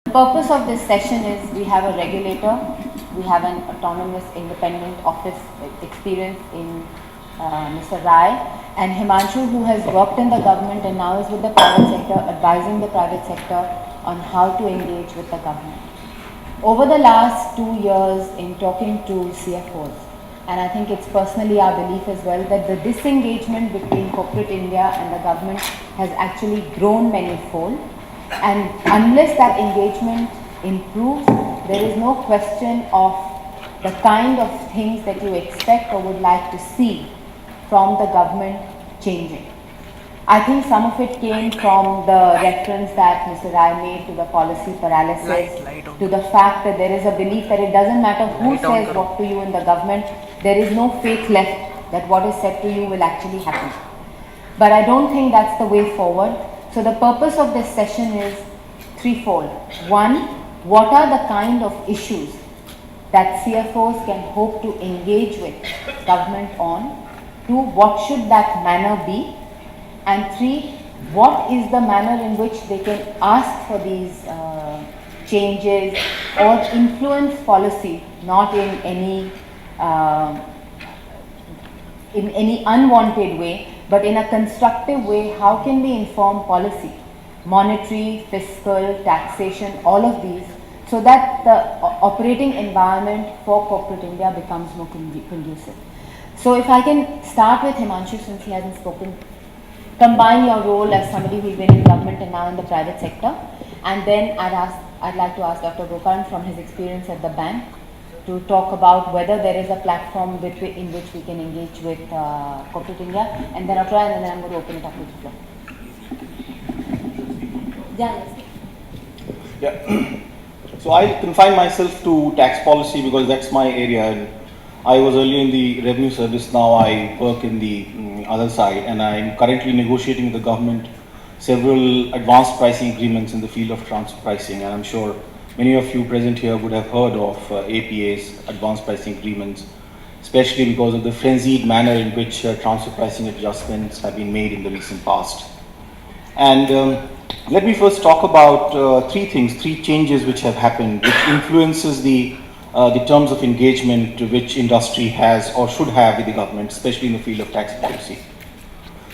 The purpose of this session is we have a regulator, we have an autonomous independent office experience in Mr. Rai, and Himanshu, who has worked in the government and now is with the private sector, advising the private sector on how to engage with the government. Over the last 2 years in talking to CFOs, and I think it's personally our belief as well, that the disengagement between corporate India and the government has actually grown manyfold. And unless that engagement improves, there is no question of the kind of things that you expect or would like to see from the government changing. I think some of it came from the reference that Mr. Rai made to the policy paralysis, to the fact that there is a belief that it doesn't matter who says what to you in the government, there is no faith left that what is said to you will actually happen. But I don't think that's the way forward. So the purpose of this session is threefold. One, what are the kind of issues that CFOs can hope to engage with government on? Two, what should that manner be? And three, what is the manner in which they can ask for these changes or influence policy, not in any unwanted way, but in a constructive way. How can we inform policy, monetary, fiscal, taxation, all of these, so that the operating environment for corporate India becomes more conducive. So if I can start with Himanshu, since he hasn't spoken, combine your role as somebody who's been in government and now in the private sector, and then I'd like to ask Dr. Gokaran from his experience at the bank to talk about whether there is a platform in which we can engage with corporate India, and then after that, and then I'm going to open it up to the floor. Yeah. So I confine myself to tax policy because that's my area. And I was earlier in the revenue service, now I work in the other side, and I'm currently negotiating with the government several advanced pricing agreements in the field of transfer pricing, and I'm sure many of you present here would have heard of APA's, advanced pricing agreements, especially because of the frenzied manner in which transfer pricing adjustments have been made in the recent past. And let me first talk about three changes which have happened, which influences the terms of engagement which industry has or should have with the government, especially in the field of tax policy.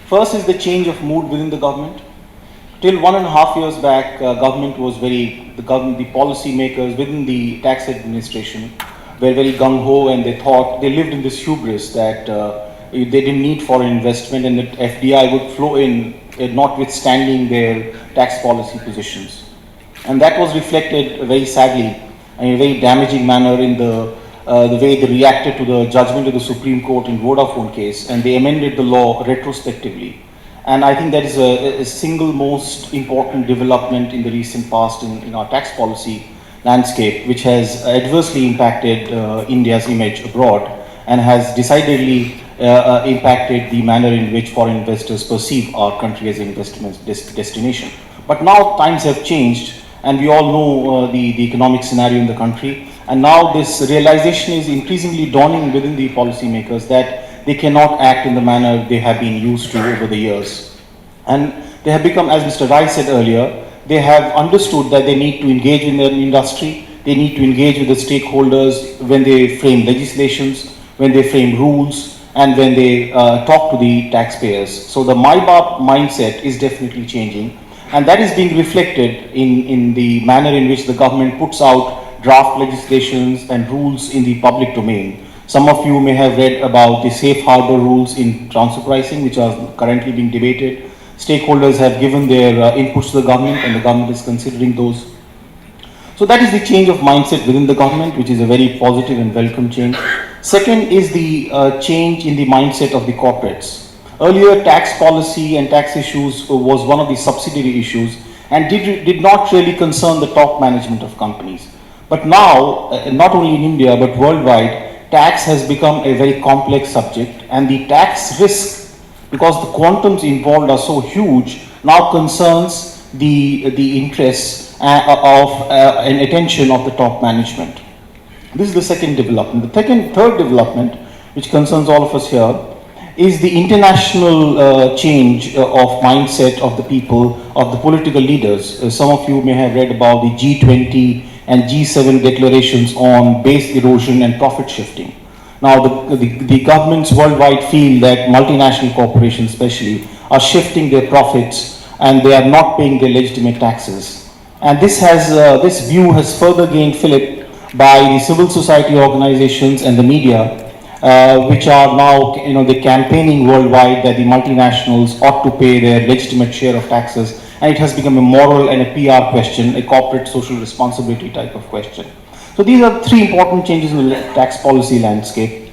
First is the change of mood within the government. Till 1.5 years back, the policy makers within the tax administration were very gung-ho, and they thought, they lived in this hubris that they didn't need foreign investment and that FDI would flow in, notwithstanding their tax policy positions. And that was reflected very sadly in a very damaging manner in the way they reacted to the judgment of the Supreme Court in Vodafone case, and they amended the law retrospectively. And I think that is a single most important development in the recent past in our tax policy landscape, which has adversely impacted India's image abroad and has decidedly impacted the manner in which foreign investors perceive our country as an investment destination. But now times have changed, and we all know the economic scenario in the country, and now this realization is increasingly dawning within the policymakers that they cannot act in the manner they have been used to over the years. And they have become, as Mr. Rai said earlier, they have understood that they need to engage in their industry, they need to engage with the stakeholders when they frame legislations, when they frame rules, and when they talk to the taxpayers. So the MyBAP mindset is definitely changing, and that is being reflected in the manner in which the government puts out draft legislations and rules in the public domain. Some of you may have read about the safe harbor rules in transfer pricing, which are currently being debated. Stakeholders have given their inputs to the government, and the government is considering those. So that is the change of mindset within the government, which is a very positive and welcome change. Second is the change in the mindset of the corporates. Earlier, tax policy and tax issues was one of the subsidiary issues and did not really concern the top management of companies. But now, not only in India but worldwide, tax has become a very complex subject, and the tax risk, because the quantums involved are so huge, now concerns the interests and attention of the top management. This is the second development. The third development, which concerns all of us here, is the international change of mindset of the people, of the political leaders. Some of you may have read about the G20 and G7 declarations on base erosion and profit shifting. Now, the governments worldwide feel that multinational corporations especially are shifting their profits and they are not paying their legitimate taxes. And this view has further gained fillip by the civil society organizations and the media, which are now, the campaigning worldwide that the multinationals ought to pay their legitimate share of taxes, and it has become a moral and a PR question, a corporate social responsibility type of question. So these are three important changes in the tax policy landscape,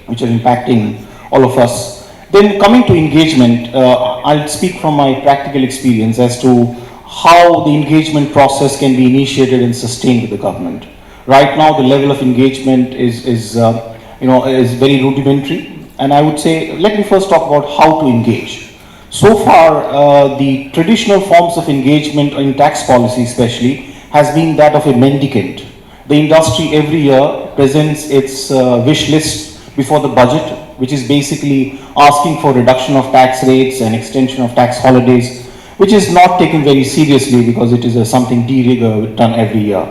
which are impacting all of us. Then coming to engagement, I'll speak from my practical experience as to how the engagement process can be initiated and sustained with the government. Right now, the level of engagement is very rudimentary, and I would say, let me first talk about how to engage. So far, the traditional forms of engagement in tax policy especially has been that of a mendicant. The industry every year presents its wish list before the budget, which is basically asking for reduction of tax rates and extension of tax holidays, which is not taken very seriously because it is something de rigueur done every year.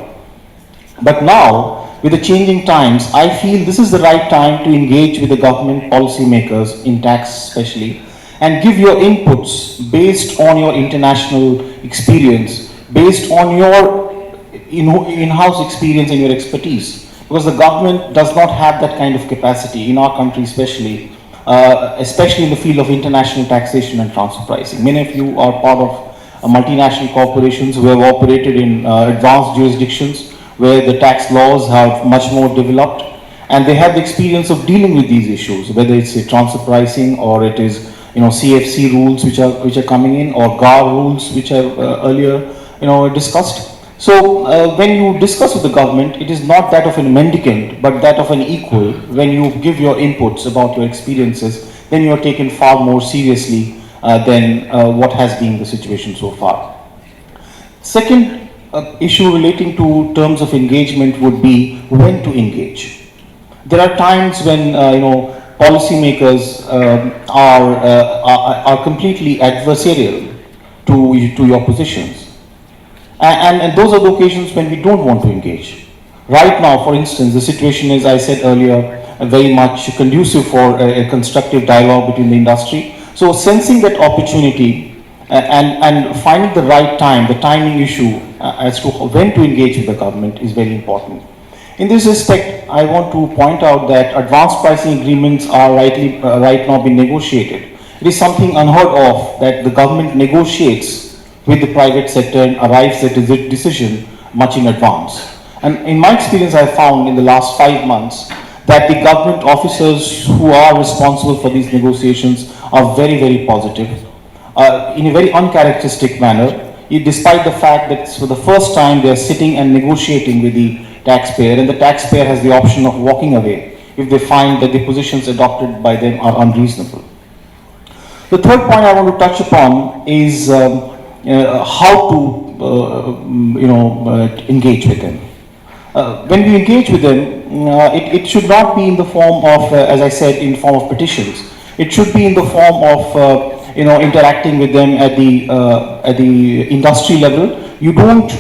But now, with the changing times, I feel this is the right time to engage with the government policymakers in tax especially, and give your inputs based on your international experience, based on your in-house experience and your expertise. Because the government does not have that kind of capacity in our country especially, especially in the field of international taxation and transfer pricing. Many of you are part of multinational corporations who have operated in advanced jurisdictions where the tax laws have much more developed, and they have the experience of dealing with these issues, whether it's a transfer pricing or it is CFC rules which are coming in, or GAR rules which are earlier discussed. So when you discuss with the government, it is not that of a mendicant, but that of an equal. When you give your inputs about your experiences, then you are taken far more seriously than what has been the situation so far. Second issue relating to terms of engagement would be when to engage. There are times when policymakers are completely adversarial to your positions. And those are the occasions when we don't want to engage. Right now, for instance, the situation is, I said earlier, very much conducive for a constructive dialogue between the industry. So sensing that opportunity and finding the right time, the timing issue as to when to engage with the government is very important. In this respect, I want to point out that advanced pricing agreements are right now being negotiated. It is something unheard of that the government negotiates with the private sector and arrives at a decision much in advance. And in my experience, I found in the last 5 months that the government officers who are responsible for these negotiations are very, very positive, in a very uncharacteristic manner, despite the fact that for the first time they are sitting and negotiating with the taxpayer, and the taxpayer has the option of walking away if they find that the positions adopted by them are unreasonable. The third point I want to touch upon is how to engage with them. When we engage with them, it should not be in the form of, as I said, in form of petitions. It should be in the form of interacting with them at the industry level. You don't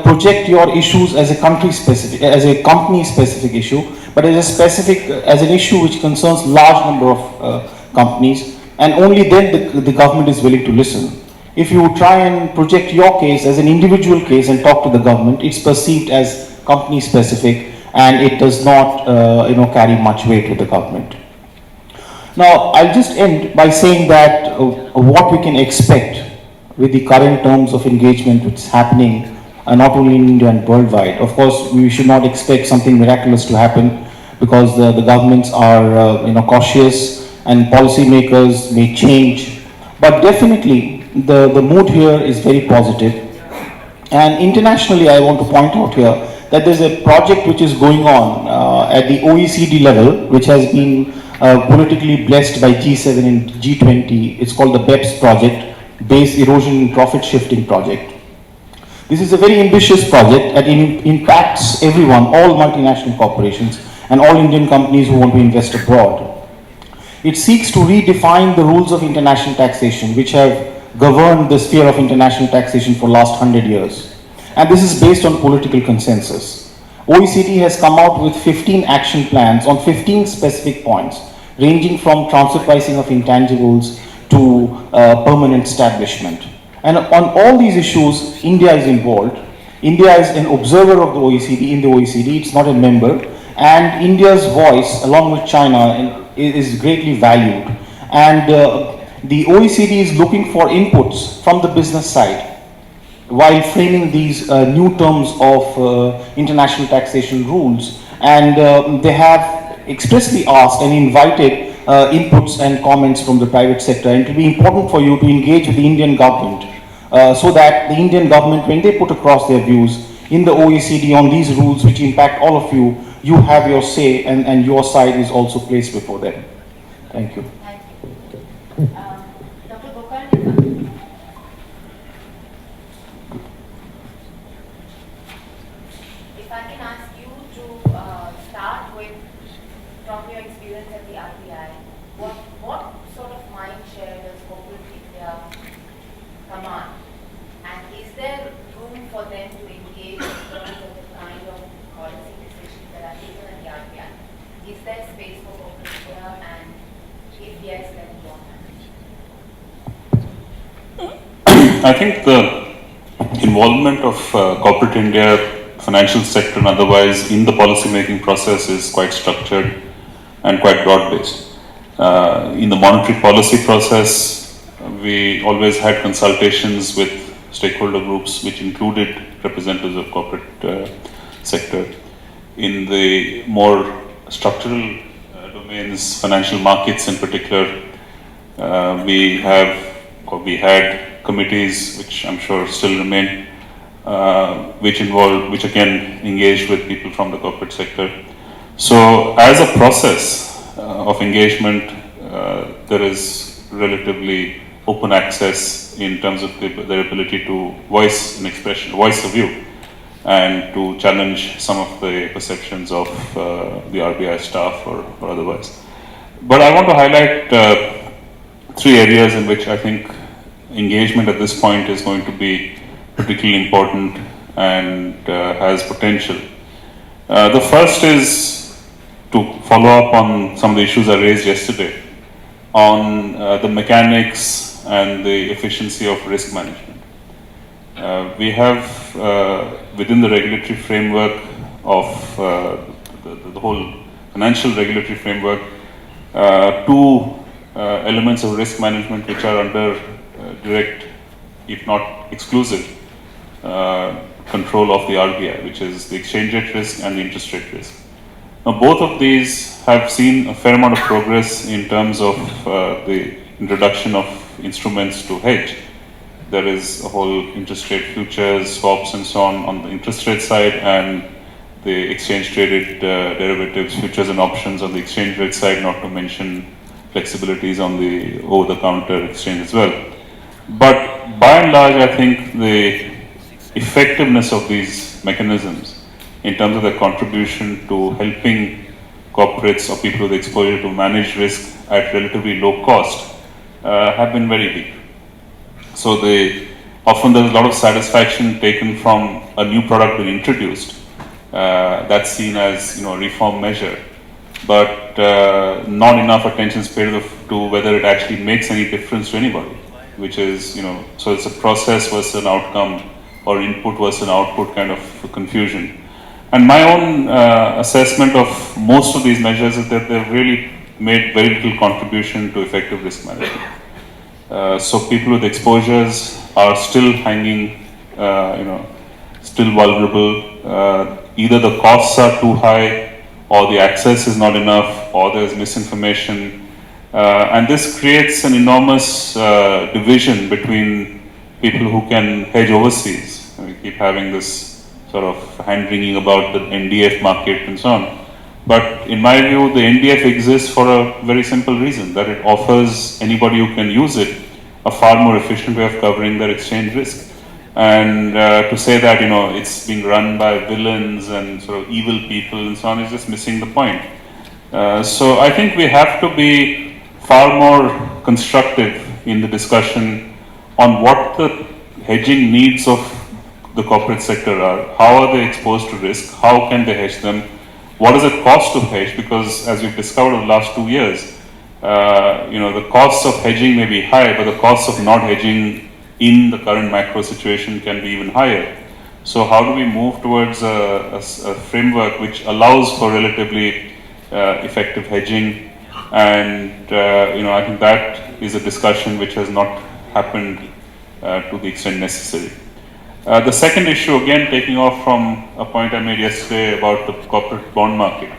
project your issues as a company specific issue, but as an issue which concerns large number of companies, and only then the government is willing to listen. If you try and project your case as an individual case and talk to the government, it's perceived as company specific, and it does not carry much weight with the government. Now, I'll just end by saying that what we can expect with the current terms of engagement which is happening not only in India and worldwide. Of course, we should not expect something miraculous to happen, because the governments are cautious and policymakers may change. But definitely, the mood here is very positive. And internationally, I want to point out here that there's a project which is going on at the OECD level, which has been politically blessed by G7 and G20. It's called the BEPS project, Base Erosion and Profit Shifting Project. This is a very ambitious project that impacts everyone, all multinational corporations and all Indian companies who want to invest abroad. It seeks to redefine the rules of international taxation, which have governed the sphere of international taxation for the last 100 years. And this is based on political consensus. OECD has come out with 15 action plans on 15 specific points, ranging from transfer pricing of intangibles to permanent establishment. And on all these issues, India is involved. India is an observer of the OECD, in the OECD, it's not a member. And India's voice, along with China, is greatly valued. And the OECD is looking for inputs from the business side while framing these new terms of international taxation rules. And they have expressly asked and invited inputs and comments from the private sector. And it will be important for you to engage with the Indian government so that the Indian government, when they put across their views in the OECD on these rules which impact all of you, you have your say and your side is also placed before them. Thank you. Thank you. Dr. Gokal, if I can ask you to start with, from your experience at the RBI, what sort of mind share does corporate India command? And is there room for them to engage in terms of the kind of policy decisions that are taken at the RBI? Is there space for corporate India, and if yes, then what? I think the involvement of corporate India, financial sector and otherwise in the policy making process is quite structured and quite broad-based. In the monetary policy process, we always had consultations with stakeholder groups which included representatives of corporate sector. In the more structural domains, financial markets in particular, we had committees which I'm sure still remain, which again engage with people from the corporate sector. So as a process of engagement, there is relatively open access in terms of their ability to voice an expression, voice a view, and to challenge some of the perceptions of the RBI staff or otherwise. But I want to highlight three areas in which I think engagement at this point is going to be particularly important and has potential. The first is to follow up on some of the issues I raised yesterday on the mechanics and the efficiency of risk management. We have within the regulatory framework of the whole financial regulatory framework two elements of risk management which are under direct, if not exclusive, control of the RBI, which is the exchange rate risk and the interest rate risk. Now, both of these have seen a fair amount of progress in terms of the introduction of instruments to hedge. There is a whole interest rate futures, swaps and so on the interest rate side, and the exchange traded derivatives, futures and options on the exchange rate side, not to mention flexibilities on the over-the-counter exchange as well. But by and large, I think the effectiveness of these mechanisms in terms of their contribution to helping corporates or people with exposure to manage risk at relatively low cost have been very deep. So often there's a lot of satisfaction taken from a new product being introduced. That's seen as a reform measure, but not enough attention is paid to whether it actually makes any difference to anybody. Which is, so it's a process versus an outcome, or input versus an output kind of confusion. And my own assessment of most of these measures is that they've really made very little contribution to effective risk management. So people with exposures are still hanging, still vulnerable. Either the costs are too high, or the access is not enough, or there's misinformation. And this creates an enormous division between people who can hedge overseas. We keep having this sort of hand-wringing about the NDF market and so on. But in my view, the NDF exists for a very simple reason, that it offers anybody who can use it a far more efficient way of covering their exchange risk. And to say that, it's being run by villains and sort of evil people and so on is just missing the point. So I think we have to be far more constructive in the discussion on what the hedging needs of the corporate sector are, how are they exposed to risk, how can they hedge them, what does it cost to hedge, because as we've discovered over the last 2 years, the costs of hedging may be high, but the costs of not hedging in the current macro situation can be even higher. So how do we move towards a framework which allows for relatively effective hedging? And I think that is a discussion which has not happened to the extent necessary. The second issue, again taking off from a point I made yesterday about the corporate bond market,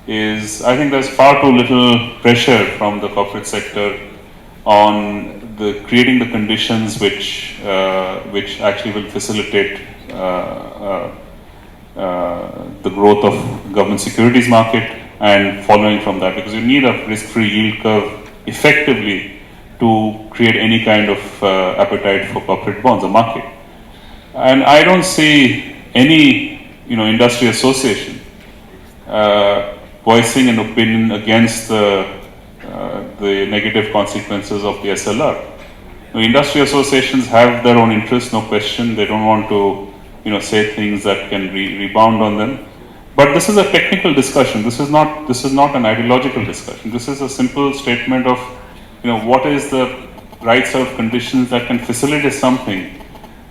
is I think there's far too little pressure from the corporate sector on creating the conditions which actually will facilitate the growth of government securities market and following from that, because you need a risk-free yield curve effectively to create any kind of appetite for corporate bonds or market. And I don't see any industry association voicing an opinion against the negative consequences of the SLR. Industry associations have their own interests, no question. They don't want to say things that can rebound on them. But this is a technical discussion. This is not an ideological discussion. This is a simple statement of what is the right set of conditions that can facilitate something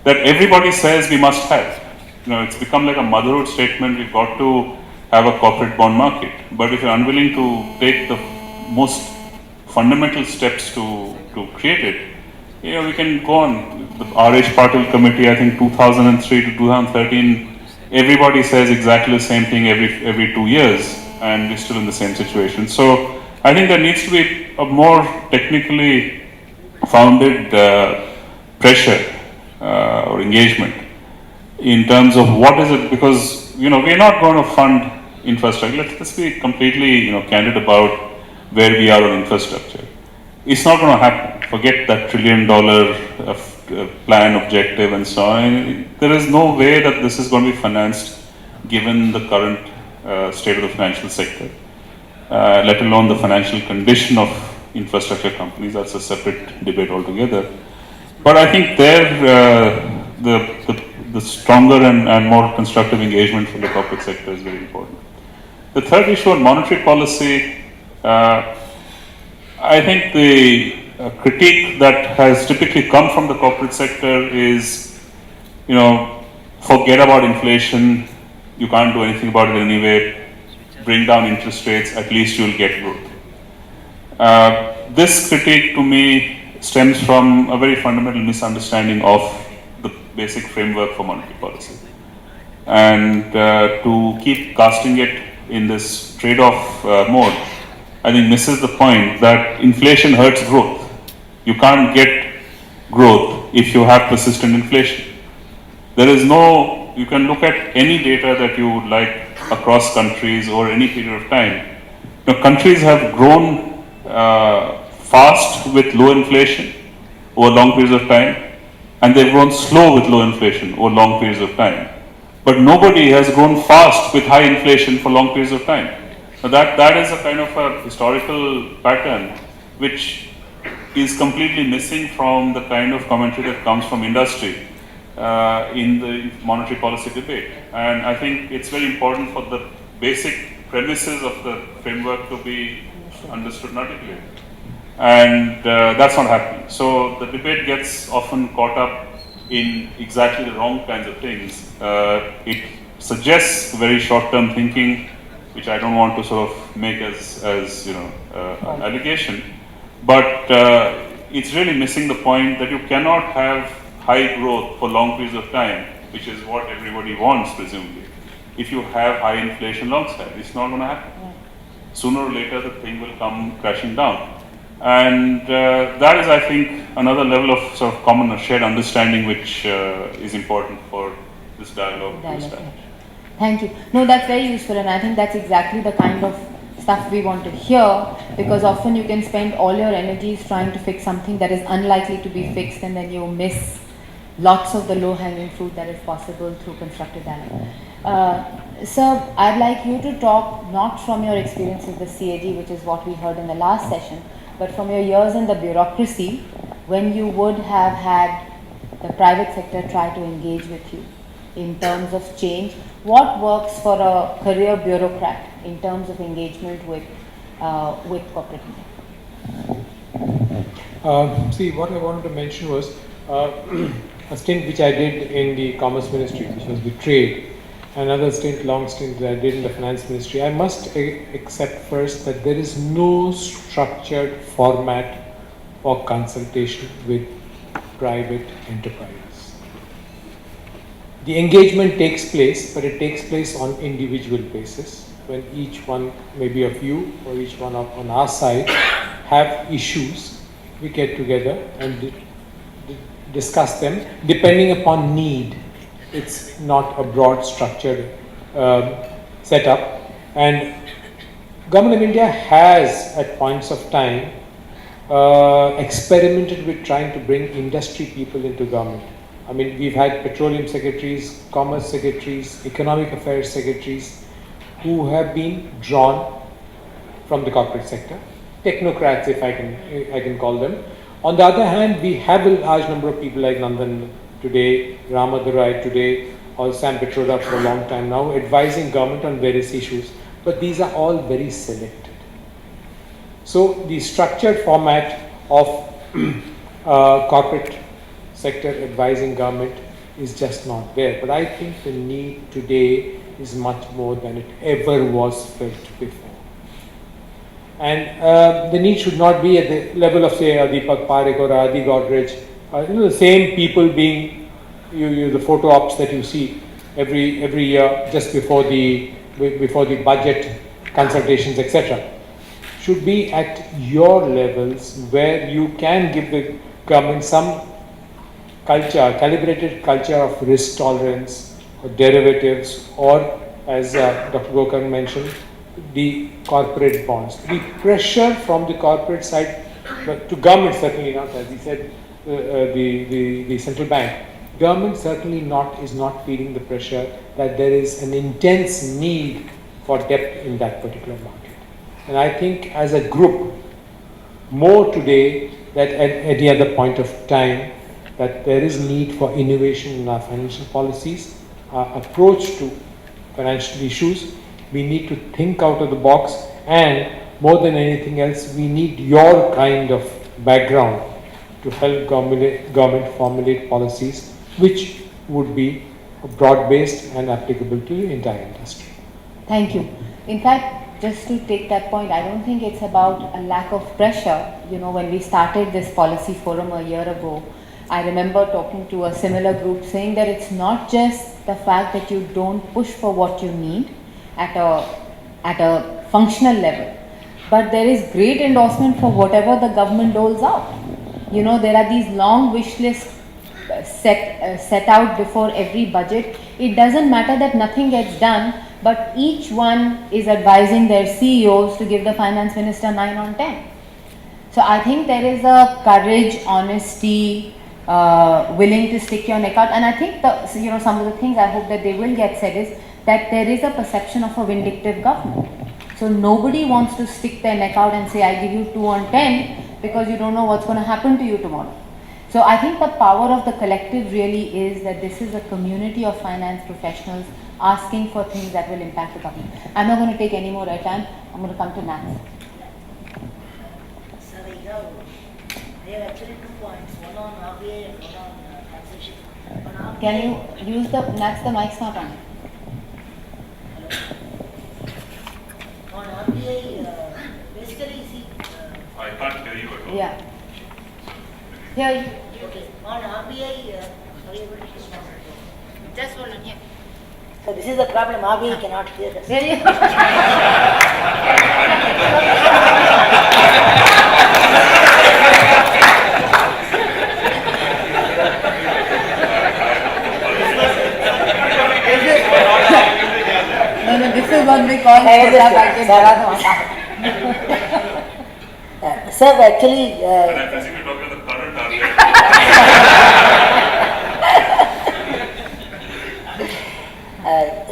that everybody says we must have. It's become like a motherhood statement. We've got to have a corporate bond market. But if you're unwilling to take the most fundamental steps to create it, we can go on. The RH Patil Committee, I think 2003 to 2013, everybody says exactly the same thing every 2 years, and we're still in the same situation. So I think there needs to be a more technically founded pressure or engagement in terms of what is it, because we're not going to fund infrastructure. Let's be completely candid about where we are on infrastructure. It's not going to happen. Forget that $1 trillion plan objective and so on. There is no way that this is going to be financed given the current state of the financial sector, let alone the financial condition of infrastructure companies. That's a separate debate altogether. But I think the stronger and more constructive engagement from the corporate sector is very important. The third issue on monetary policy, I think the critique that has typically come from the corporate sector is, forget about inflation, you can't do anything about it anyway, bring down interest rates, at least you'll get growth. This critique to me stems from a very fundamental misunderstanding of the basic framework for monetary policy. And to keep casting it in this trade-off mode, I think misses the point that inflation hurts growth. You can't get growth if you have persistent inflation. There is no, you can look at any data that you would like across countries or any period of time. Countries have grown fast with low inflation over long periods of time, and they've grown slow with low inflation over long periods of time. But nobody has grown fast with high inflation for long periods of time. So that is a kind of a historical pattern which is completely missing from the kind of commentary that comes from industry in the monetary policy debate. And I think it's very important for the basic premises of the framework to be understood and articulated. And that's not happening. So the debate gets often caught up in exactly the wrong kinds of things. It suggests very short-term thinking, which I don't want to sort of make as an allegation. But it's really missing the point that you cannot have high growth for long periods of time, which is what everybody wants, presumably, if you have high inflation alongside. It's not going to happen. Sooner or later, the thing will come crashing down. And that is, I think, another level of sort of common or shared understanding which is important for this dialogue to establish. Thank you. No, that's very useful, and I think that's exactly the kind of stuff we want to hear, because often you can spend all your energies trying to fix something that is unlikely to be fixed, and then you miss lots of the low-hanging fruit that is possible through constructive dialogue. Sir, I'd like you to talk not from your experience with the CAG, which is what we heard in the last session, but from your years in the bureaucracy, when you would have had the private sector try to engage with you in terms of change, what works for a career bureaucrat in terms of engagement with corporate India? See, what I wanted to mention was a stint which I did in the Commerce Ministry, which was the trade, another long stint that I did in the Finance Ministry. I must accept first that there is no structured format for consultation with private enterprises. The engagement takes place, but it takes place on individual basis. When each one, maybe of you or each one on our side, have issues, we get together and discuss them depending upon need. It's not a broad structured setup. And Government of India has at points of time experimented with trying to bring industry people into government. I mean, we've had petroleum secretaries, commerce secretaries, economic affairs secretaries who have been drawn from the corporate sector, technocrats if I can call them. On the other hand, we have a large number of people like Nandan today, Ramadurai today, or Sam Petroda for a long time now, advising government on various issues, but these are all very selected. So the structured format of corporate sector advising government is just not there. But I think the need today is much more than it ever was felt before. And the need should not be at the level of, say, Deepak Parekh or Adi Godrej, the same people being the photo ops that you see every year just before the budget consultations, etc. Should be at your levels where you can give the government some culture, calibrated culture of risk tolerance or derivatives, or as Dr. Gokarn mentioned, the corporate bonds. The pressure from the corporate side to government, certainly not, as he said, the central bank. Government certainly is not feeling the pressure that there is an intense need for depth in that particular market. And I think as a group, more today than at any other point of time, that there is need for innovation in our financial policies, our approach to financial issues. We need to think out of the box, and more than anything else, we need your kind of background to help government formulate policies which would be broad-based and applicable to the entire industry. Thank you. In fact, just to take that point, I don't think it's about a lack of pressure. You know, when we started this policy forum a year ago, I remember talking to a similar group saying that it's not just the fact that you don't push for what you need at a functional level, but there is great endorsement for whatever the government doles out. You know, there are these long wish lists set out before every budget. It doesn't matter that nothing gets done, but each one is advising their CEOs to give the finance minister 9 on 10. So I think there is a courage, honesty, willing to stick your neck out, and I think some of the things I hope that they will get said is that there is a perception of a vindictive government. So nobody wants to stick their neck out and say, I give you 2 on 10 because you don't know what's going to happen to you tomorrow. So I think the power of the collective really is that this is a community of finance professionals asking for things that will impact the government. I'm not going to take any more time. I'm going to come to Nats. Sir, I have actually 2 points, one on RBI and one on taxation. On RBI, Can you use the Nats? The mic's not on. on RBI, basically, see. I can't hear you at all. Yeah. Here. Okay. On RBI, sorry, Just hold on here. so this is the problem. RBI cannot hear us. There you go. No, this is what we call Sir, actually, And I presume you're talking about the current RBI.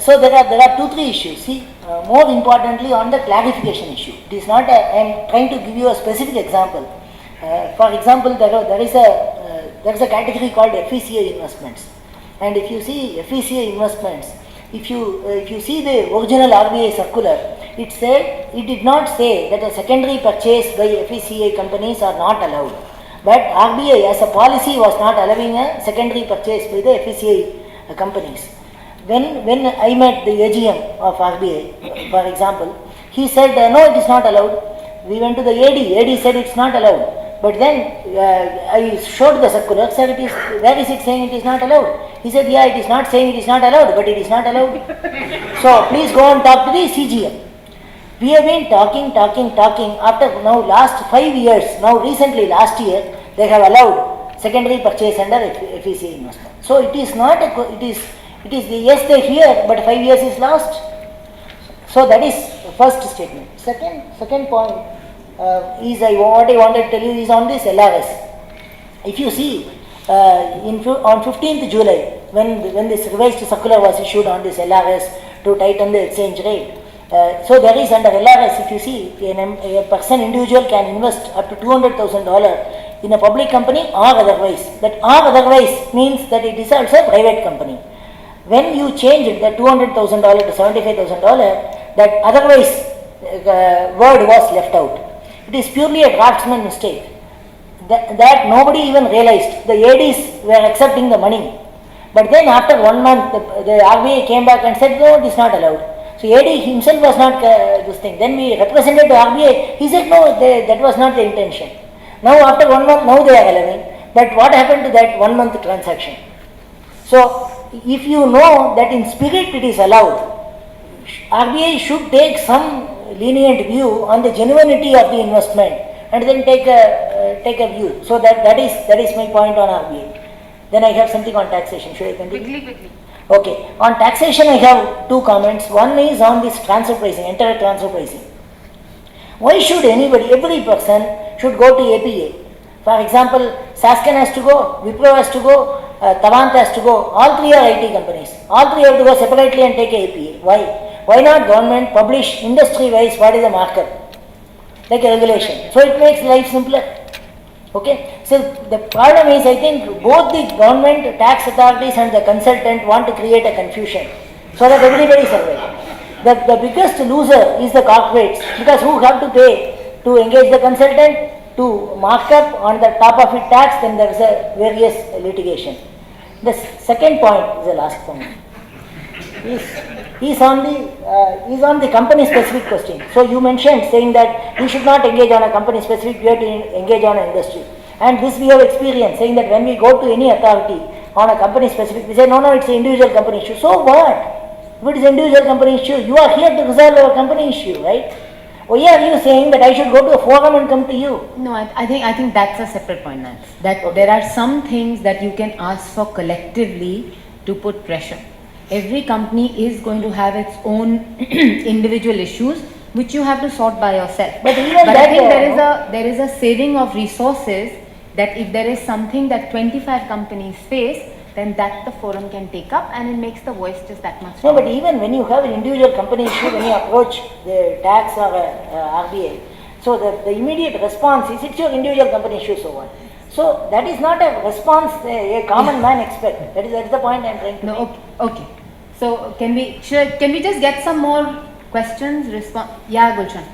so there are 2-3 issues. See, more importantly on the clarification issue. It is not. I am trying to give you a specific example. For example, there is a category called FECA investments, and if you see FECA investments, if you see the original RBI circular, it did not say that a secondary purchase by FECA companies are not allowed. But RBI as a policy was not allowing a secondary purchase by the FECA companies. When I met the AGM of RBI, for example, he said no, it is not allowed. We went to the AD said it's not allowed. But then I showed the circular, said where is it saying it is not allowed? He said, yeah, it is not saying it is not allowed, but it is not allowed. So please go and talk to the CGM. We have been talking after now last 5 years, now recently last year, they have allowed secondary purchase under FECA investment. So it is not, yes they hear, but 5 years is lost. So that is first statement. Second point what I wanted to tell you is on this LRS. If you see, on 15th July, when this revised circular was issued on this LRS to tighten the exchange rate, so there is under LRS, if you see, a individual can invest up to $200,000 in a public company or otherwise. That or otherwise means that it is also a private company. When you change it, that $200,000 to $75,000, that otherwise word was left out. It is purely a draftsman mistake. That nobody even realized. The ADs were accepting the money. But then after 1 month, the RBI came back and said, no, it is not allowed. So AD himself was not this thing. Then we represented to RBI. He said, no, that was not the intention. Now after 1 month, now they are allowing. But what happened to that 1 month transaction? So if you know that in spirit it is allowed, RBI should take some lenient view on the genuinity of the investment and then take a view. So that is my point on RBI. Then I have something on taxation. Should I continue? Quickly. Okay. On taxation I have 2 comments. One is on this transfer pricing, entire transfer pricing. Why should every person should go to APA? For example, Sasken has to go, Wipro has to go, Tavant has to go. All 3 are IT companies. All 3 have to go separately and take a APA. Why? Why not government publish industry-wise what is the markup? Like a regulation. So it makes life simpler. Okay. So the problem is, I think both the government, tax authorities and the consultant want to create a confusion so that everybody survives. The biggest loser is the corporates, because who have to pay to engage the consultant, to mark up on the top of it tax, then there is a various litigation. The second point is the last point. Is on the company specific question. So you mentioned saying that we should not engage on a company specific, we have to engage on an industry. And this we have experienced, saying that when we go to any authority on a company specific, we say no, it's an individual company issue. So what? If it is an individual company issue, you are here to resolve our company issue, right? Why are you saying that I should go to a forum and come to you? No, I think that's a separate point, Nance. That there are some things that you can ask for collectively to put pressure. Every company is going to have its own individual issues which you have to sort by yourself. But even I think there is a saving of resources, that if there is something that 25 companies face, then that the forum can take up, and it makes the voice just that much stronger. No, but even when you have an individual company issue, when you approach the tax or RBI, so the immediate response is, it's your individual company issue, so what? So that is not a response a common man expects. That is the point I am trying to make. Okay. So can we just get some more questions? Yeah, Gulshan.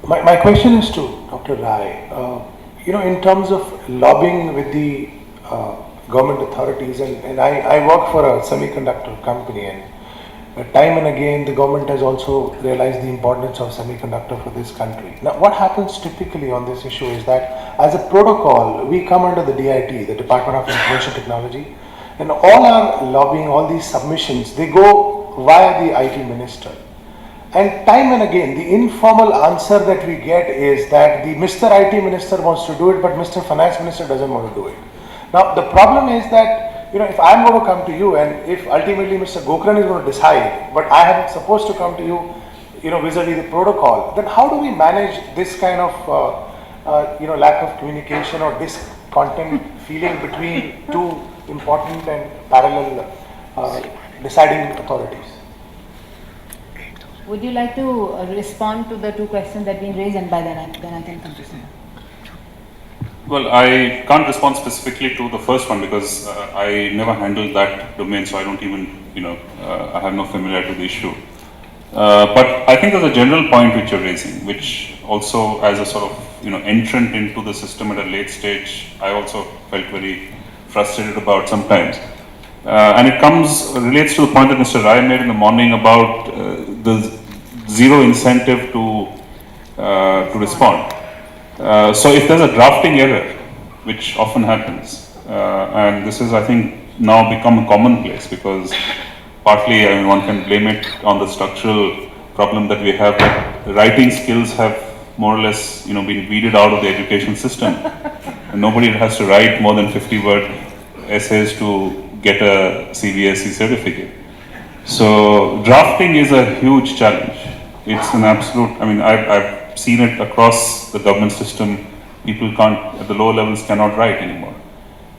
My question is to Dr. Rai. In terms of lobbying with the government authorities, and I work for a semiconductor company, and time and again the government has also realized the importance of semiconductor for this country. Now what happens typically on this issue is that as a protocol we come under the DIT, the Department of Information Technology, and all our lobbying, all these submissions, they go via the IT minister. And time and again, the informal answer that we get is that the Mr. IT Minister wants to do it, but Mr. Finance Minister doesn't want to do it. Now, the problem is that, if I'm going to come to you, and if ultimately Mr. Gokran is going to decide, but I am supposed to come to you, vis-a-vis the protocol, then how do we manage this kind of lack of communication or discontent feeling between two important and parallel deciding authorities. Would you like to respond to the two questions that have been raised, and by then I can come to some. Well, I can't respond specifically to the first one because I never handled that domain, so I don't even, I have no familiarity with the issue. But I think there's a general point which you're raising, which also as a sort of, entrant into the system at a late stage, I also felt very frustrated about sometimes. And it relates to the point that Mr. Rai made in the morning about the zero incentive to respond. So if there's a drafting error, which often happens, and this is, I think, now become a commonplace because partly, one can blame it on the structural problem that we have, that writing skills have more or less, been weeded out of the education system. And nobody has to write more than 50-word essays to get a CBSE certificate. So drafting is a huge challenge. It's an absolute, I've seen it across the government system. People at the lower levels cannot write anymore.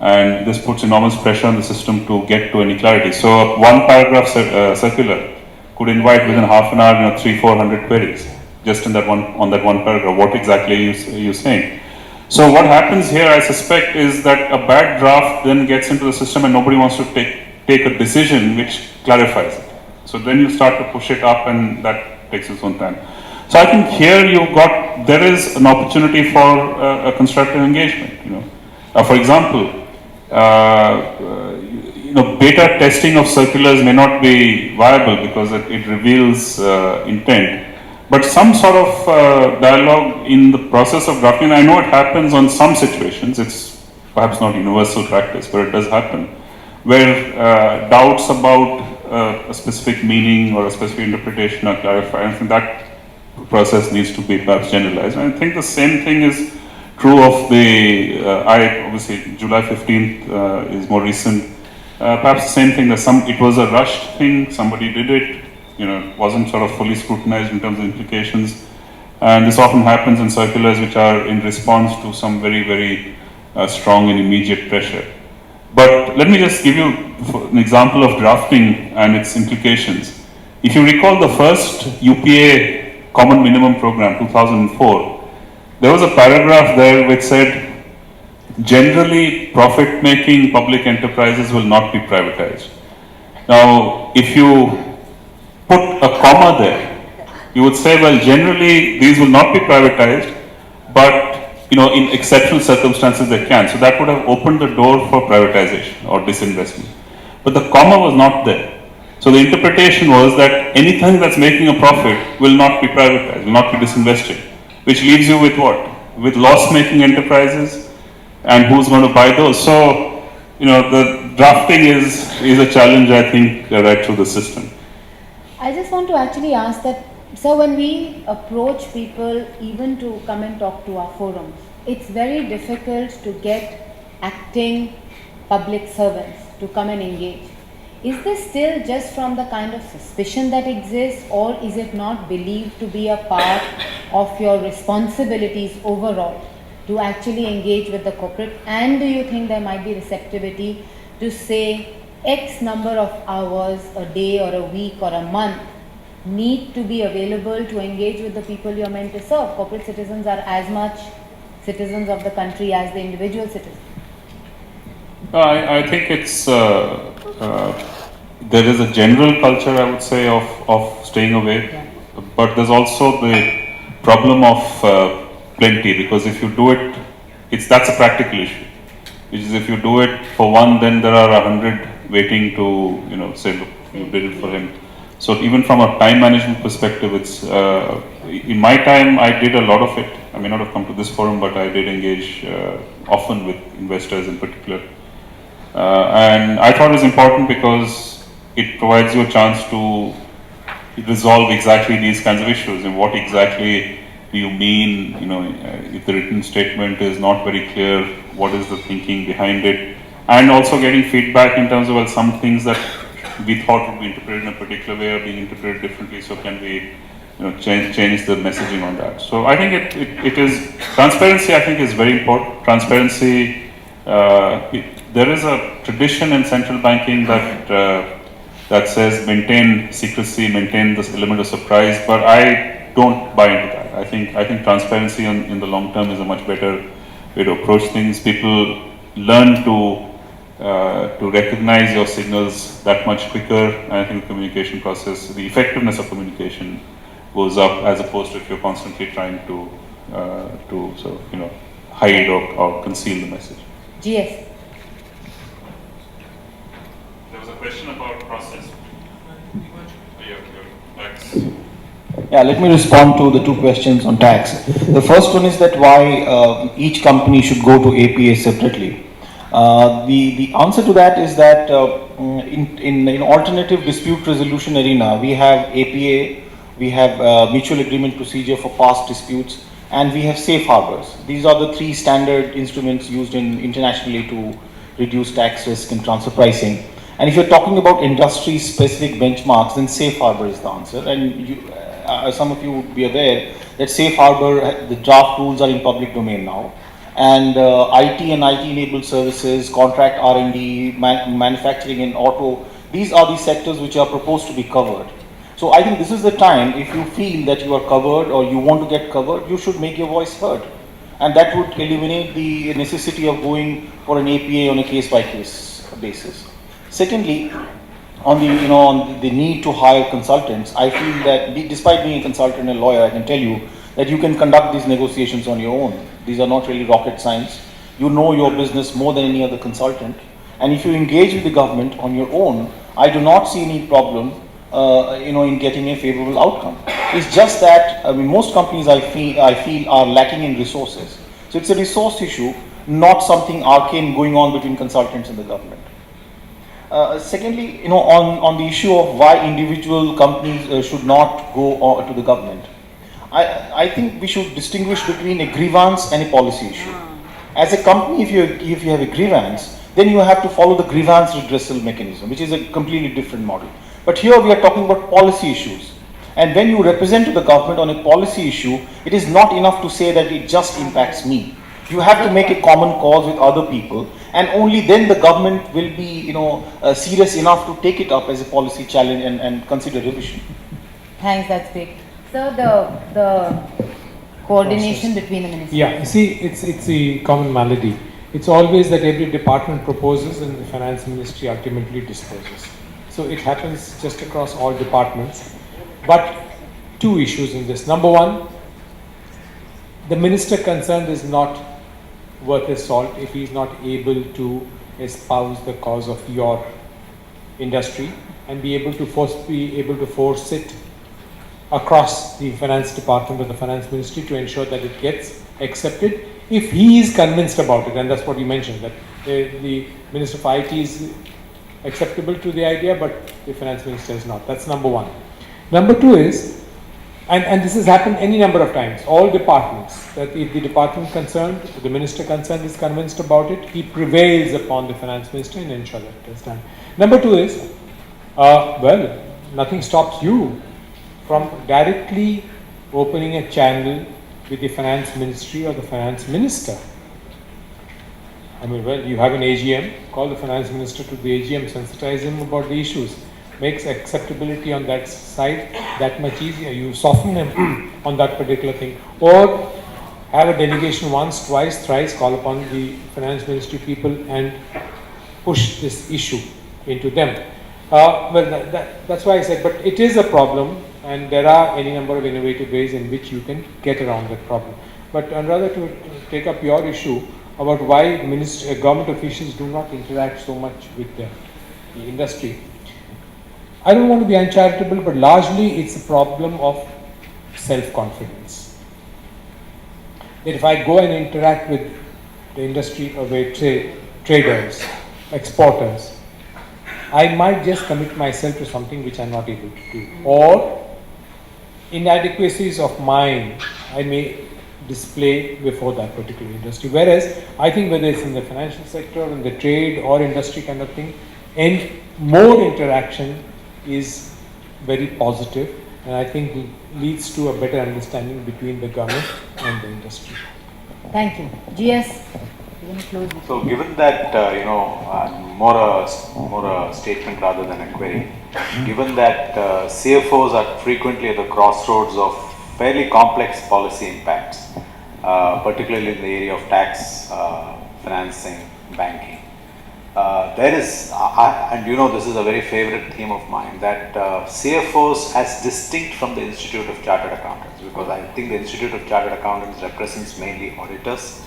And this puts enormous pressure on the system to get to any clarity. So one paragraph circular could invite within half an hour, 300-400 queries, just on that one paragraph. What exactly are you saying? So what happens here, I suspect, is that a bad draft then gets into the system and nobody wants to take a decision which clarifies it. So then you start to push it up and that takes its own time. So I think here there is an opportunity for a constructive engagement. For example, beta testing of circulars may not be viable because it reveals intent. But some sort of dialogue in the process of drafting, I know it happens on some situations, it's perhaps not universal practice, but it does happen, where doubts about a specific meaning or a specific interpretation are clarified. I think that process needs to be perhaps generalized. And I think the same thing is true of obviously July 15th is more recent. Perhaps the same thing, it was a rushed thing, somebody did it, wasn't sort of fully scrutinized in terms of implications. And this often happens in circulars which are in response to some very, very strong and immediate pressure. But let me just give you an example of drafting and its implications. If you recall the first UPA Common Minimum Program, 2004, there was a paragraph there which said, generally profit-making public enterprises will not be privatized. Now, if you put a comma there, you would say, well, generally these will not be privatized, but in exceptional circumstances they can. So that would have opened the door for privatization or disinvestment. But the comma was not there. So the interpretation was that anything that's making a profit will not be privatized, will not be disinvested, which leaves you with what? With loss-making enterprises, and who's going to buy those? So, the drafting is a challenge, I think, right through the system. I just want to actually ask that, so when we approach people even to come and talk to our forums, it's very difficult to get acting public servants to come and engage. Is this still just from the kind of suspicion that exists, or is it not believed to be a part of your responsibilities overall to actually engage with the corporate? And do you think there might be receptivity to say X number of hours a day or a week or a month need to be available to engage with the people you're meant to serve? Corporate citizens are as much citizens of the country as the individual citizens. I think it's there is a general culture, I would say, of staying away, but there's also the problem of plenty, because if you do it, that's a practical issue. Which is, if you do it for one, then there are 100 waiting to say, look, you did it for him. So even from a time management perspective, it's in my time I did a lot of it. I may not have come to this forum, but I did engage often with investors in particular. And I thought it was important because it provides you a chance to resolve exactly these kinds of issues, and what exactly do you mean, if the written statement is not very clear, what is the thinking behind it, and also getting feedback in terms of, well, some things that we thought would be interpreted in a particular way are being interpreted differently, so can we change the messaging on that. So I think it is transparency. I think is very important. Transparency. There is a tradition in central banking that says maintain secrecy, maintain this element of surprise. But I don't buy into that. I think transparency in the long term is a much better way to approach things. People learn to recognize your signals that much quicker. And I think the communication process, the effectiveness of communication goes up, as opposed to if you're constantly trying to sort of, hide or conceal the message. GS. There was a question about process. Yeah, let me respond to the two questions on tax. The first one is that why each company should go to APA separately. The answer to that is that in alternative dispute resolution arena, we have APA, we have mutual agreement procedure for past disputes, and we have safe harbors. These are the three standard instruments used internationally to reduce tax risk and transfer pricing. And if you're talking about industry-specific benchmarks, then safe harbor is the answer. And some of you would be aware that safe harbor, the draft rules are in public domain now. And IT and IT-enabled services, contract R&D, manufacturing and auto, these are the sectors which are proposed to be covered. So I think this is the time, if you feel that you are covered or you want to get covered, you should make your voice heard. And that would eliminate the necessity of going for an APA on a case-by-case basis. Secondly, on the need to hire consultants, I feel that despite being a consultant and a lawyer, I can tell you that you can conduct these negotiations on your own. These are not really rocket science. You know your business more than any other consultant. And if you engage with the government on your own, I do not see any problem in getting a favorable outcome. It's just that most companies I feel are lacking in resources. So it's a resource issue, not something arcane going on between consultants and the government. Secondly, on the issue of why individual companies should not go to the government, I think we should distinguish between a grievance and a policy issue. As a company, if you have a grievance, then you have to follow the grievance redressal mechanism, which is a completely different model. But here we are talking about policy issues. And when you represent to the government on a policy issue, it is not enough to say that it just impacts me. You have to make a common cause with other people, and only then the government will be serious enough to take it up as a policy challenge and consider revision. Thanks, that's great. So the coordination between the ministries. Yeah, you see, it's a common malady. It's always that every department proposes and the finance ministry ultimately disposes. So it happens just across all departments. But two issues in this. Number one, the minister concerned is not worth his salt if he is not able to espouse the cause of your industry and be able to force it across the finance department or the finance ministry to ensure that it gets accepted if he is convinced about it. And that's what you mentioned, that the Minister for IT is acceptable to the idea, but the finance minister is not. That's number one. Number two is, and this has happened any number of times, all departments, that if the department concerned, the minister concerned is convinced about it, he prevails upon the finance minister and ensure that it is done. Number two is, nothing stops you from directly opening a channel with the finance ministry or the finance minister. You have an AGM, call the finance minister to the AGM, sensitize him about the issues, makes acceptability on that side that much easier. You soften him on that particular thing, or have a delegation once, twice, thrice, call upon the finance ministry people and push this issue into them. That's why I said, but it is a problem, and there are any number of innovative ways in which you can get around that problem. But I'd rather to take up your issue about why government officials do not interact so much with the industry. I don't want to be uncharitable, but largely it's a problem of self-confidence. That if I go and interact with the industry or with traders, exporters, I might just commit myself to something which I'm not able to do. Or inadequacies of mine I may display before that particular industry. Whereas I think whether it's in the financial sector, in the trade or industry kind of thing, and more interaction is very positive, and I think leads to a better understanding between the government and the industry. Thank you. GS, we're going to close with So given that, more a statement rather than a query, given that CFOs are frequently at the crossroads of fairly complex policy impacts, particularly in the area of tax, financing, banking, there is, and this is a very favorite theme of mine, that CFOs as distinct from the Institute of Chartered Accountants, because I think the Institute of Chartered Accountants represents mainly auditors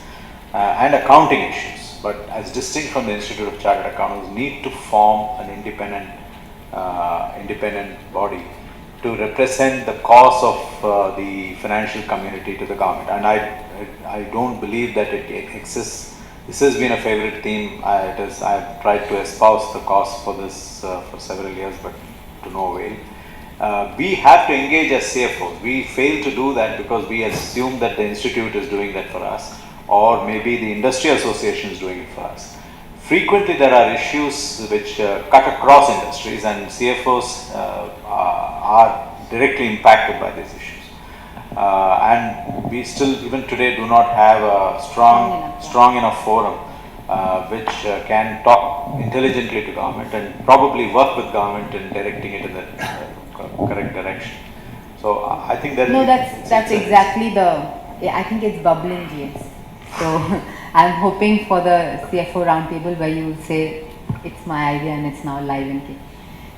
and accounting issues, but as distinct from the Institute of Chartered Accountants, need to form an independent body to represent the cause of the financial community to the government. And I don't believe that it exists. This has been a favorite theme. I've tried to espouse the cause for this for several years, but to no avail. We have to engage as CFOs. We fail to do that because we assume that the institute is doing that for us, or maybe the industry association is doing it for us. Frequently there are issues which cut across industries, and CFOs are directly impacted by these issues. And we still, even today, do not have a strong enough forum which can talk intelligently to government and probably work with government in directing it in the correct direction. So I think that that's exactly I think it's bubbling, GS. So I'm hoping for the CFO roundtable where you say it's my idea and it's now live in case.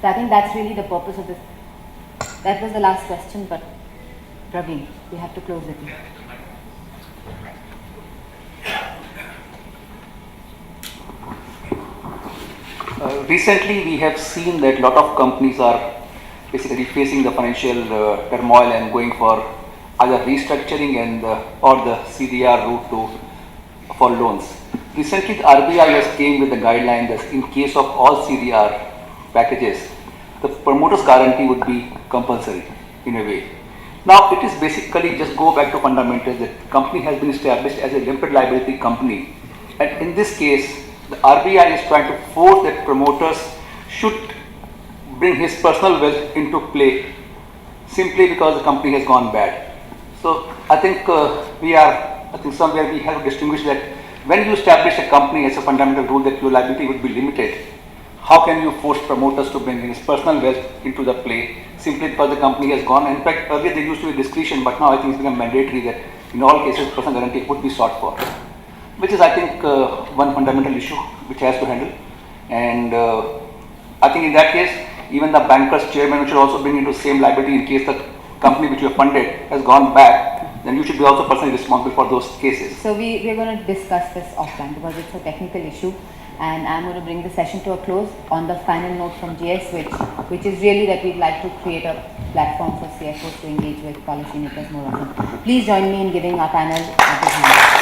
So I think that's really the purpose of this. That was the last question, but Praveen, we have to close with you. Recently, we have seen that a lot of companies are basically facing the financial turmoil and going for either restructuring and or the CDR route for loans. Recently, the RBI has came with the guideline that in case of all CDR packages, the promoter's guarantee would be compulsory in a way. Now, it is basically just go back to fundamentals that the company has been established as a limited liability company, and in this case, the RBI is trying to force that promoters should bring his personal wealth into play simply because the company has gone bad. So I think somewhere we have to distinguish that when you establish a company as a fundamental rule that your liability would be limited, how can you force promoters to bring his personal wealth into the play simply because the company has gone? In fact, earlier there used to be discretion, but now I think it's become mandatory that in all cases personal guarantee would be sought for, which is I think one fundamental issue which has to handle. And I think in that case, even the banker's chairman should also bring into same liability in case the company which you have funded has gone back, then you should be also personally responsible for those cases. So we're going to discuss this offline because it's a technical issue, and I'm going to bring the session to a close on the final note from GS, which is really that we'd like to create a platform for CFOs to engage with policymakers more often. Please join me in giving our panel a big hand.